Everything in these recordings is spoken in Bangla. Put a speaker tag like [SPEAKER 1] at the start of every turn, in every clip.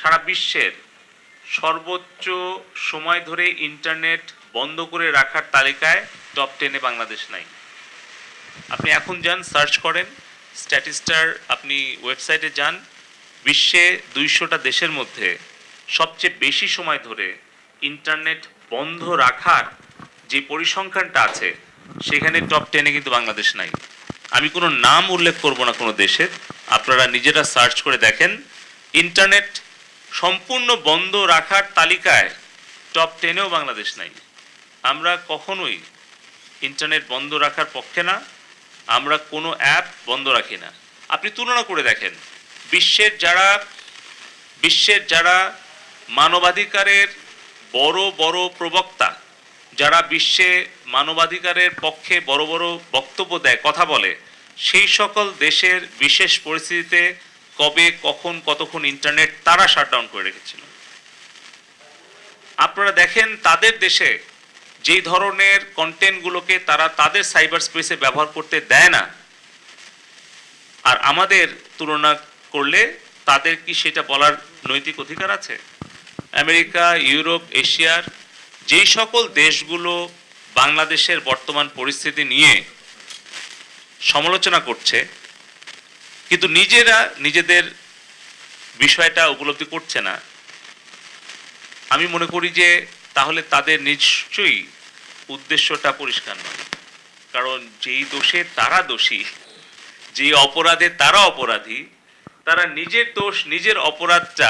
[SPEAKER 1] সারা বিশ্বের সর্বোচ্চ সময় ধরে ইন্টারনেট বন্ধ করে রাখার তালিকায় টপ 10-এ বাংলাদেশ নাই। আপনি এখন যান, সার্চ করেন, স্ট্যাটিস্টার আপনি ওয়েবসাইটে যান, বিশ্বে 200টা দেশের মধ্যে সবচেয়ে বেশি সময় ধরে ইন্টারনেট বন্ধ রাখার যে পরিসংখ্যানটা আছে সেখানে টপ 10-এ কিন্তু বাংলাদেশ নাই। আমি কোনো নাম উল্লেখ করব না কোনো দেশের, আপনারা নিজেরা সার্চ করে দেখেন, ইন্টারনেট সম্পূর্ণ বন্ধ রাখার তালিকায় টপ 10-এও বাংলাদেশ নাই। আমরা কখনোই ইন্টারনেট বন্ধ রাখার পক্ষে না, আমরা কোনো অ্যাপ বন্ধ রাখি না। আপনি তুলনা করে দেখেন, বিশ্বের যারা মানবাধিকারের বড় বড় প্রবক্তা, যারা বিশ্বে মানবাধিকারের পক্ষে বড় বড় বক্তব্য দেয়, কথা বলে, সেই সকল দেশের বিশেষ পরিস্থিতিতে কবে কখন কতক্ষণ ইন্টারনেট তারা শাটডাউন করে রেখেছিল। আপনারা দেখেন তাদের দেশে যেই ধরনের কন্টেন্টগুলোকে তারা তাদের সাইবার স্পেসে ব্যবহার করতে দেয় না, আর আমাদের তুলনা করলে তাদের কি সেটা বলার নৈতিক অধিকার আছে? আমেরিকা, ইউরোপ, এশিয়ার যেই সকল দেশগুলো বাংলাদেশের বর্তমান পরিস্থিতি নিয়ে সমালোচনা করছে কিন্তু নিজেরা নিজেদের বিষয়টা উপলব্ধি করছে না, আমি মনে করি যে তাহলে তাদের নিশ্চয়ই উদ্দেশ্যটা পরিষ্কার নয়। কারণ যেই দোষে তারা দোষী, যে অপরাধে তারা অপরাধী, তারা নিজের দোষ নিজের অপরাধটা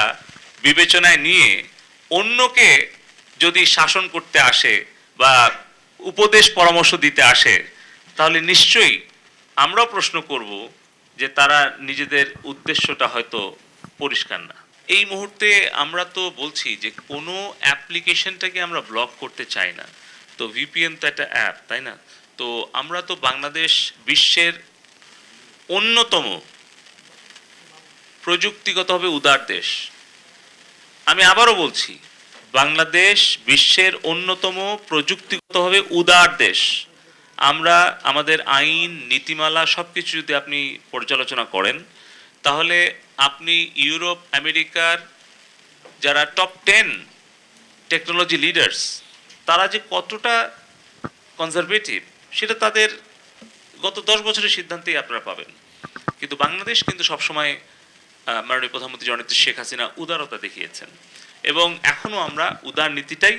[SPEAKER 1] বিবেচনায় নিয়ে অন্যকে যদি শাসন করতে আসে বা উপদেশ পরামর্শ দিতে আসে, তাহলে নিশ্চয়ই আমরাও প্রশ্ন করব যে তারা নিজেদের উদ্দেশ্যটা হয়তো পরিষ্কার না। এই মুহূর্তে আমরা তো বলছি যে কোনো অ্যাপ্লিকেশনটাকে আমরা ব্লক করতে চাই না, তো ভিপিএন তো একটা অ্যাপ, তাই না? তো আমরা তো বাংলাদেশ বিশ্বের অন্যতম প্রযুক্তিগতভাবে উদার দেশ। আমি আবারও বলছি, বাংলাদেশ বিশ্বের অন্যতম প্রযুক্তিগতভাবে উদার দেশ। আমরা আমাদের আইন, নীতিমালা সব কিছু যদি আপনি পর্যালোচনা করেন, তাহলে আপনি ইউরোপ, আমেরিকার যারা টপ 10 টেকনোলজি লিডার্স, তারা যে কতটা কনজারভেটিভ সেটা তাদের গত 10 বছরের সিদ্ধান্তেই আপনারা পাবেন। কিন্তু বাংলাদেশ কিন্তু সবসময় মাননীয় প্রধানমন্ত্রী জননেত্রী শেখ হাসিনা উদারতা দেখিয়েছেন এবং এখনও আমরা উদার নীতিটাই